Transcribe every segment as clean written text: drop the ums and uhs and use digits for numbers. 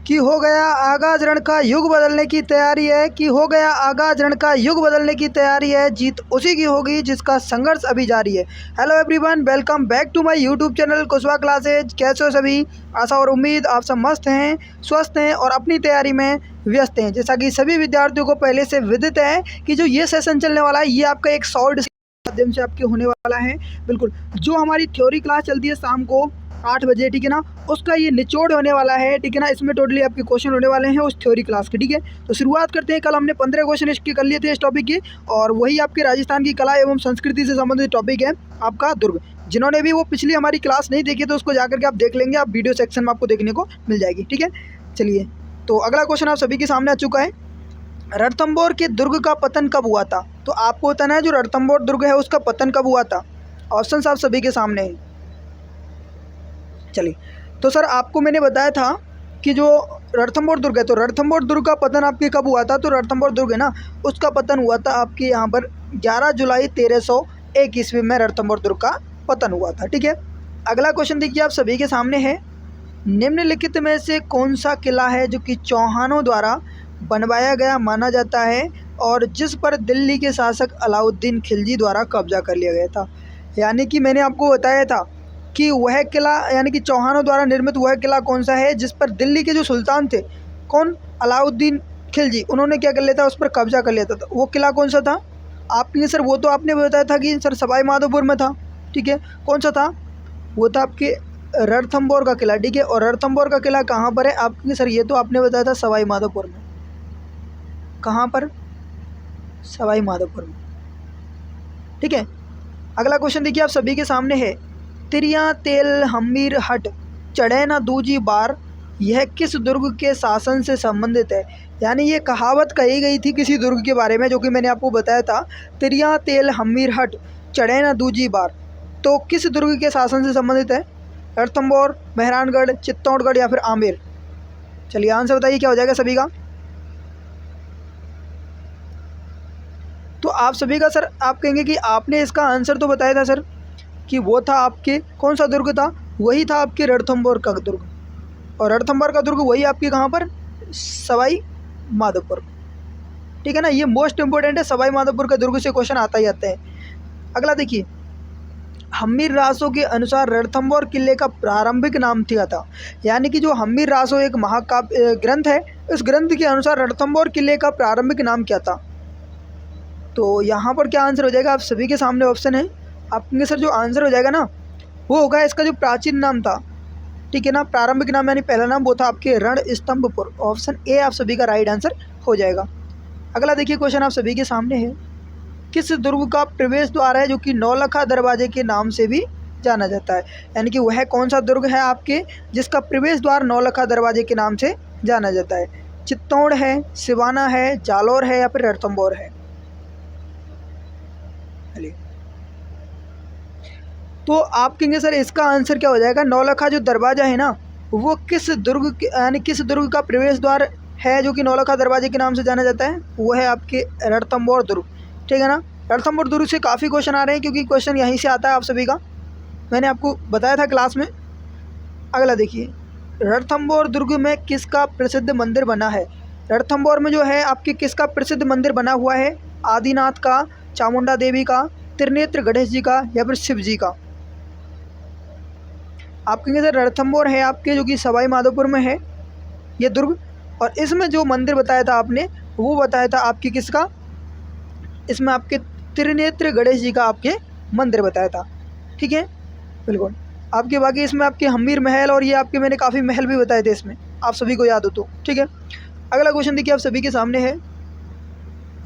कि हो गया आगाज रण का युग बदलने की तैयारी है, कि हो गया आगाज रण का युग बदलने की तैयारी है, जीत उसी की होगी जिसका संघर्ष अभी जारी है। Hello everyone, welcome back to my YouTube channel Kushwaha classes. कैसे हो सभी? आशा और उम्मीद आप सब मस्त हैं, स्वस्थ हैं और अपनी तैयारी में व्यस्त हैं। जैसा कि सभी विद्यार्थियों को पहले से विदित है कि जो ये सेशन चलने वाला है ये आपका एक शॉर्ट माध्यम से आपके होने वाला है। बिल्कुल, जो हमारी थ्योरी क्लास चलती है शाम को 8 बजे, ठीक है ना, उसका ये निचोड़ होने वाला है, ठीक है ना। इसमें टोटली आपके क्वेश्चन होने वाले हैं उस थ्योरी क्लास के, ठीक है। तो शुरुआत करते हैं। कल हमने 15 क्वेश्चन इसके कर लिए थे इस टॉपिक की, और वही आपके राजस्थान की कला एवं संस्कृति से संबंधित टॉपिक है आपका दुर्ग। जिन्होंने भी वो पिछली हमारी क्लास नहीं देखी तो उसको जाकर के आप देख लेंगे, आप वीडियो सेक्शन में आपको देखने को मिल जाएगी, ठीक है। चलिए, तो अगला क्वेश्चन आप सभी के सामने आ चुका है। रणथंभौर के दुर्ग का पतन कब हुआ था? तो आपको बताना है जो रणथंभौर दुर्ग है उसका पतन कब हुआ था। ऑप्शन आप सभी के सामने है। चलिए, तो सर आपको मैंने बताया था कि जो रणथंभौर दुर्ग है, तो रणथंभौर दुर्ग का पतन आपके कब हुआ था? तो रणथंभौर दुर्ग है ना, उसका पतन हुआ था आपके यहाँ पर 11 जुलाई 1301 ईस्वी में रणथंभौर दुर्ग का पतन हुआ था, ठीक है। अगला क्वेश्चन देखिए आप सभी के सामने है। निम्नलिखित में से कौन सा किला है जो कि चौहानों द्वारा बनवाया गया माना जाता है और जिस पर दिल्ली के शासक अलाउद्दीन खिलजी द्वारा कब्जा कर लिया गया था? यानी कि मैंने आपको बताया था कि वह किला, यानी कि चौहानों द्वारा निर्मित वह किला कौन सा है जिस पर दिल्ली के जो सुल्तान थे, कौन, अलाउद्दीन खिलजी, उन्होंने क्या कर लिया था, उस पर कब्जा कर लिया था। तो वो किला कौन सा था आपके? सर वो तो आपने बताया था कि सर सवाई माधोपुर में था, ठीक है। कौन सा था? वो था आपके रणथंभौर का किला, ठीक है। और रणथंभौर का किला कहाँ पर है आपके? सर ये तो आपने बताया था सवाई माधोपुर में। कहाँ पर? सवाई माधोपुर में, ठीक है। अगला क्वेश्चन देखिए आप सभी के सामने है। तिरिया तेल हमीर हट चढ़े ना दूजी बार, यह किस दुर्ग के शासन से संबंधित है? यानी ये कहावत कही गई थी किसी दुर्ग के बारे में, जो कि मैंने आपको बताया था, तिरिया तेल हमीर हट चढ़े ना दूजी बार। तो किस दुर्ग के शासन से संबंधित है? रणथंभौर, मेहरानगढ़, चित्तौड़गढ़ या फिर आमेर? चलिए आंसर बताइए क्या हो जाएगा सभी का। तो आप सभी का सर आप कहेंगे कि आपने इसका आंसर तो बताया था सर कि वो था आपके, कौन सा दुर्ग था? वही था आपके रणथंभौर का दुर्ग। और रणथंभौर का दुर्ग वही आपके कहाँ पर? सवाई माधोपुर, ठीक है ना। ये मोस्ट इंपॉर्टेंट है, सवाई माधोपुर का दुर्ग से क्वेश्चन आता ही आता है। अगला देखिए, हम्मीर रासो के अनुसार रणथंभौर किले का प्रारंभिक नाम क्या था? यानी कि जो हम्मीर रासो एक महाकाव्य ग्रंथ है, इस ग्रंथ के अनुसार रणथंभौर किले का प्रारंभिक नाम क्या था? तो यहाँ पर क्या आंसर हो जाएगा आप सभी के सामने ऑप्शन है आपके। सर जो आंसर हो जाएगा ना वो होगा इसका जो प्राचीन नाम था, ठीक है ना, प्रारंभिक नाम यानी पहला नाम, वो था आपके रणस्तंभपुर। ऑप्शन ए आप सभी का राइट आंसर हो जाएगा। अगला देखिए क्वेश्चन आप सभी के सामने है। किस दुर्ग का प्रवेश द्वार है जो कि नौलखा दरवाजे के नाम से भी जाना जाता है? यानी कि वह कौन सा दुर्ग है आपके जिसका प्रवेश द्वार नौलखा दरवाजे के नाम से जाना जाता है? चित्तौड़ है, सिवाना है, जालौर है या फिर रणथंभौर है? तो आप कहेंगे सर इसका आंसर क्या हो जाएगा। नौलखा जो दरवाज़ा है ना, वो किस दुर्ग यानी किस दुर्ग का प्रवेश द्वार है जो कि नौलखा दरवाजे के नाम से जाना जाता है? वो है आपके रणथंभौर दुर्ग, ठीक है ना। रणथंभौर दुर्ग से काफ़ी क्वेश्चन आ रहे हैं क्योंकि क्वेश्चन यहीं से आता है आप सभी का, मैंने आपको बताया था क्लास में। अगला देखिए, रणथंभौर दुर्ग में किसका प्रसिद्ध मंदिर बना है? रणथंभौर में जो है आपके किसका प्रसिद्ध मंदिर बना हुआ है? आदिनाथ का, चामुंडा देवी का, त्रिनेत्र गणेश जी का या फिर शिव जी का? आप कहेंगे सर रणथंभौर है आपके जो कि सवाई माधोपुर में है ये दुर्ग, और इसमें जो मंदिर बताया था आपने वो बताया था आपके किसका? इसमें आपके त्रिनेत्र गणेश जी का आपके मंदिर बताया था, ठीक है। बिल्कुल, आपके बाकी इसमें आपके हमीर महल और ये आपके मैंने काफ़ी महल भी बताए थे इसमें, आप सभी को याद हो तो, ठीक है। अगला क्वेश्चन देखिए आप सभी के सामने है।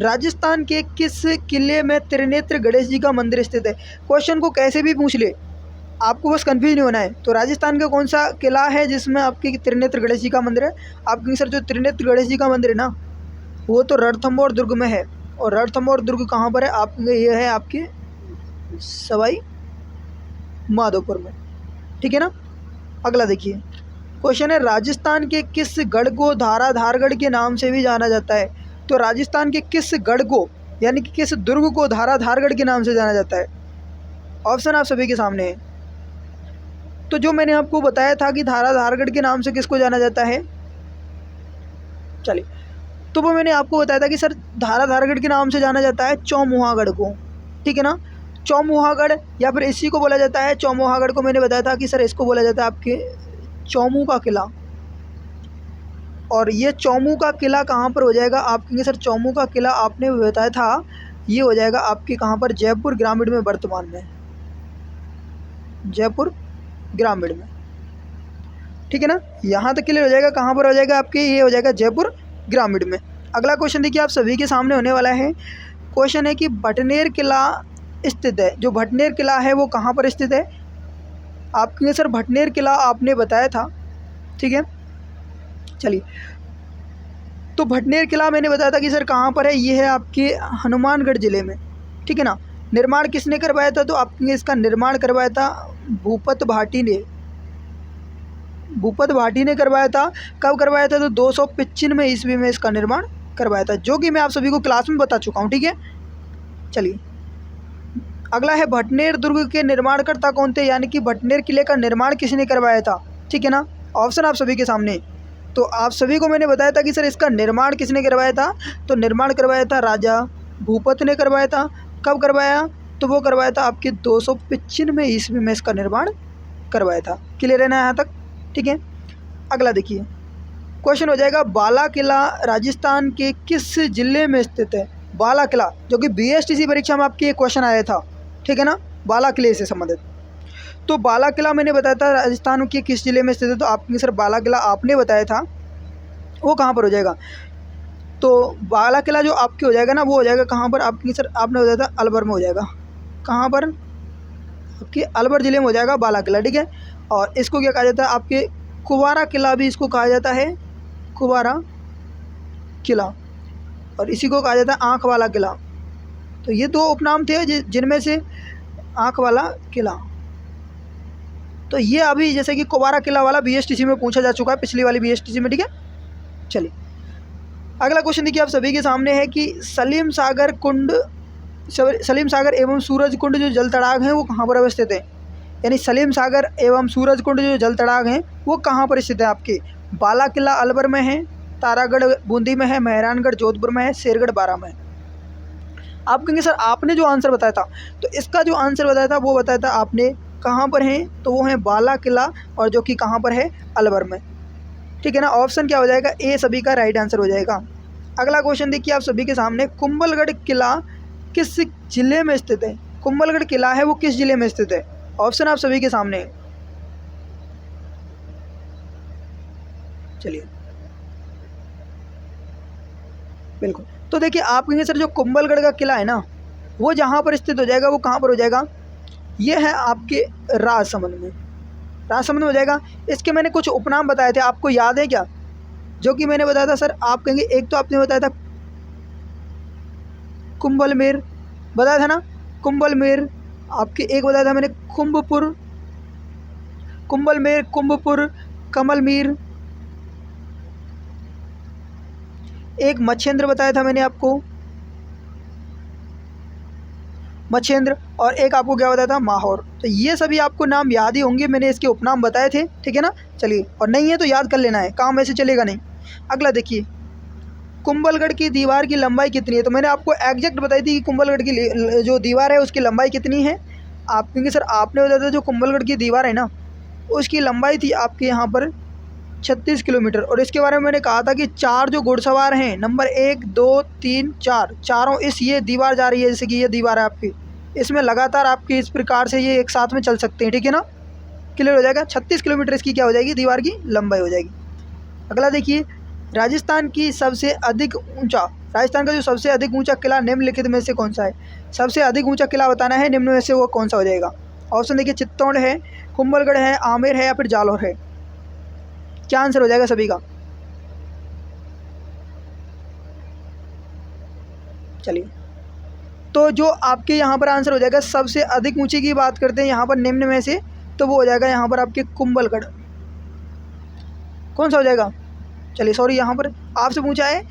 राजस्थान के किस किले में त्रिनेत्र गणेश जी का मंदिर स्थित है? क्वेश्चन को कैसे भी पूछ ले, आपको बस कंफ्यूज नहीं होना है। तो राजस्थान का कौन सा किला है जिसमें आपके त्रिनेत्र गणेश जी का मंदिर है? आपके सर जो त्रिनेत्र गणेश जी का मंदिर है ना वो तो रणथंभौर दुर्ग में है। और रणथंभौर दुर्ग कहाँ पर है? आप ये है आपके सवाई माधोपुर में, ठीक है ना। अगला देखिए क्वेश्चन है, राजस्थान के किस गढ़ को धाराधारगढ़ के नाम से भी जाना जाता है? तो राजस्थान के किस गढ़ को यानी कि किस दुर्ग को धाराधारगढ़ के नाम से जाना जाता है? ऑप्शन आप सभी के सामने है। तो जो मैंने आपको बताया था कि धाराधारगढ़ के नाम से किसको जाना जाता है, चलिए, तो वो मैंने आपको बताया था कि सर धाराधारगढ़ के नाम से जाना जाता है चौमुहागढ़ को, ठीक है ना। चौमुहागढ़ या फिर इसी को बोला जाता है, चौमुहागढ़ को मैंने बताया था कि सर इसको बोला जाता है आपके चौमू का किला। और ये चौमू का किला कहाँ पर हो जाएगा, आप कहेंगे सर चौमू का किला आपने बताया था ये हो जाएगा आपके कहाँ पर, जयपुर ग्रामीण में, वर्तमान में जयपुर ग्रामीण में, ठीक है ना। यहाँ तक क्लियर हो जाएगा, कहाँ पर हो जाएगा आपके, ये हो जाएगा जयपुर ग्रामीण में। अगला क्वेश्चन देखिए आप सभी के सामने होने वाला है। क्वेश्चन है कि भटनेर किला स्थित है, जो भटनेर किला है वो कहाँ पर स्थित है। आप कहेंगे सर भटनेर किला आपने बताया था, ठीक है। चलिए, तो भटनेर किला मैंने बताया था कि सर कहाँ पर है, ये है आपके हनुमानगढ़ ज़िले में, ठीक है ना। निर्माण किसने करवाया था, तो आपने इसका निर्माण करवाया था भूपत भाटी ने, भूपत भाटी ने करवाया था। कब करवाया था, तो 295 ईस्वी में इसका निर्माण करवाया था, जो कि मैं आप सभी को क्लास में बता चुका हूँ, ठीक है। चलिए, अगला है भटनेर दुर्ग के निर्माणकर्ता कौन थे, यानी कि भटनेर किले का निर्माण किसने करवाया था, ठीक है ना। ऑप्शन आप सभी के सामने। तो आप सभी को मैंने बताया था कि सर इसका निर्माण किसने करवाया था, तो निर्माण करवाया था राजा भूपत ने करवाया था। कब करवाया, तो वो करवाया था आपके 295 ईस्वी में इसका निर्माण करवाया था। क्लियर है ना यहाँ तक, ठीक है। अगला देखिए, क्वेश्चन हो जाएगा बाला किला राजस्थान के किस जिले में स्थित है। बाला किला, जो कि BSTC परीक्षा में आपके क्वेश्चन आया था, ठीक है ना, बाला किले से संबंधित। तो बाला किला मैंने बताया था राजस्थान के किस जिले में स्थित है, तो आपने सर बाला किला आपने बताया था वो कहाँ पर हो जाएगा। तो बाला किला जो आपके हो जाएगा ना, वो हो जाएगा कहाँ पर, आपकी सर आपने बताया था अलवर में हो जाएगा। कहाँ पर, आपके अलवर ज़िले में हो जाएगा बाला किला, ठीक है। और इसको क्या कहा जाता है, आपके कुवारा किला भी इसको कहा जाता है, कुवारा किला, और इसी को कहा जाता है आँख वाला किला। तो ये दो उपनाम थे जिनमें से आँख वाला किला, तो ये अभी जैसे कि कुवारा किला वाला BSTC में पूछा जा चुका है, पिछली वाली BSTC में, ठीक है। चलिए, अगला क्वेश्चन देखिए आप सभी के सामने है कि सलीम सागर कुंड, सलीम सागर एवं सूरज कुंड जो जल तड़ाग हैं वो कहाँ पर अवस्थित है। यानी सलीम सागर एवं सूरज कुंड जो जल तड़ाग हैं वो कहाँ पर स्थित है, आपके बाला किला अलवर में है, तारागढ़ बूंदी में है, मेहरानगढ़ जोधपुर में है, शेरगढ़ बारा में है। आप कहेंगे सर आपने जो आंसर बताया था, तो इसका जो आंसर बताया था वो बताया था आपने कहाँ पर है, तो वो है बाला किला, और जो कि कहाँ पर है, अलवर में, ठीक है ना। ऑप्शन क्या हो जाएगा, ए सभी का राइट आंसर हो जाएगा। अगला क्वेश्चन देखिए आप सभी के सामने, कुंभलगढ़ किला किस जिले में स्थित है। कुंभलगढ़ किला है वो किस जिले में स्थित है, ऑप्शन आप सभी के सामने। चलिए, बिल्कुल, तो देखिए आप कहेंगे सर जो कुंभलगढ़ का किला है ना, वो जहाँ पर स्थित हो जाएगा वो कहाँ पर हो जाएगा, ये है आपके राजसमंद में, राजसमंद में हो जाएगा। इसके मैंने कुछ उपनाम बताए थे, आपको याद है क्या, जो कि मैंने बताया था सर। आप कहेंगे एक तो आपने बताया था कुंभलमेर, बताया था ना, कुंभलमेर। आपके एक बताया था मैंने कुंभपुर, कुंभलमेर, कुंभपुर, कमलमीर, एक मच्छेंद्र बताया था मैंने आपको, मच्छेंद्र, और एक आपको क्या बताया था, माहौर। तो ये सभी आपको नाम याद ही होंगे, मैंने इसके उपनाम बताए थे, ठीक है ना। चलिए, और नहीं है तो याद कर लेना है, काम ऐसे चलेगा नहीं। अगला देखिए, कुंभलगढ़ की दीवार की लंबाई कितनी है, तो मैंने आपको एग्जैक्ट बताई थी कि कुंभलगढ़ की जो दीवार है उसकी लंबाई कितनी है। आप कहेंगे सर आपने बताया था जो कुंभलगढ़ की दीवार है ना, उसकी लंबाई थी आपके यहाँ पर 36 किलोमीटर। और इसके बारे में मैंने कहा था कि 4 जो घुड़सवार हैं, नंबर 1 2 3 4, चारों इस ये दीवार जा रही है, जैसे कि ये दीवार है आपकी, इसमें लगातार आपकी इस प्रकार से ये एक साथ में चल सकते हैं, ठीक है ना। क्लियर हो जाएगा, 36 किलोमीटर इसकी क्या हो जाएगी, दीवार की लंबाई हो जाएगी। अगला देखिए, राजस्थान की सबसे अधिक ऊंचा, राजस्थान का जो सबसे अधिक ऊंचा किला निम्नलिखित में से कौन सा है। सबसे अधिक ऊंचा किला बताना है, निम्न में से वो कौन सा हो जाएगा। ऑप्शन देखिए, चित्तौड़ है, कुंभलगढ़ है, आमेर है, या फिर जालौर है। क्या आंसर हो जाएगा सभी का। चलिए, तो जो आपके यहाँ पर आंसर हो जाएगा, सबसे अधिक ऊंची की बात करते हैं यहाँ पर निम्न में से, तो वो हो जाएगा यहाँ पर आपके कुंभलगढ़। कौन सा हो जाएगा, चलिए सॉरी, यहाँ पर आपसे पूछा है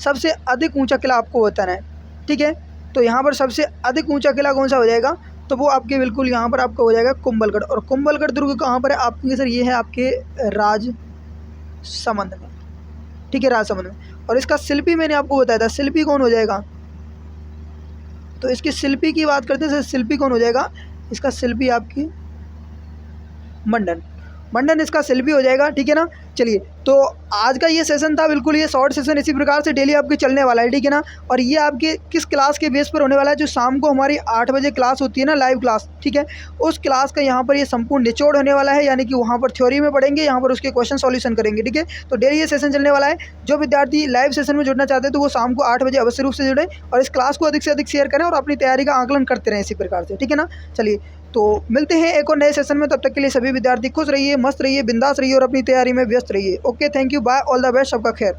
सबसे अधिक ऊंचा किला आपको बताना है, ठीक है। तो यहाँ पर सबसे अधिक ऊंचा किला कौन सा हो जाएगा, तो वो आपके बिल्कुल यहाँ पर आपका हो जाएगा कुंभलगढ़। और कुंभलगढ़ दुर्ग कहाँ पर है, आपके सर ये है आपके राजसमंद में, ठीक है, राजसमंद में। और इसका शिल्पी मैंने आपको बताया था, शिल्पी कौन हो जाएगा? तो इसकी शिल्पी की बात करते हैं, शिल्पी कौन हो जाएगा? इसका शिल्पी आपकी मंडन, मंडन इसका शिल्पी हो जाएगा, ठीक है ना। चलिए, तो आज का ये सेशन था, बिल्कुल ये शॉर्ट सेशन इसी प्रकार से डेली आपके चलने वाला है, ठीक है ना। और ये आपके किस क्लास के बेस पर होने वाला है? जो शाम को हमारी 8 बजे क्लास होती है ना, लाइव क्लास, ठीक है, उस क्लास का यहाँ पर ये संपूर्ण निचोड़ होने वाला है, यानी कि वहाँ पर थ्योरी में पढ़ेंगे, यहाँ पर उसके क्वेश्चन सॉल्यूशन करेंगे, ठीक है। तो डेली ये सेशन चलने वाला है। जो विद्यार्थी लाइव सेशन में जुड़ना चाहते हैं तो वो शाम को 8 बजे अवश्य रूप से जुड़ें और इस क्लास को अधिक से अधिक शेयर करें और अपनी तैयारी का आकलन करते रहें इसी प्रकार से, ठीक है ना। चलिए, तो मिलते हैं एक और नए सेशन में, तब तक के लिए सभी विद्यार्थी खुश रहिए, मस्त रहिए, बिंदास रहिए और अपनी तैयारी में व्यस्त रहिए। Okay, thank you, bye, all the best, सबका खैर।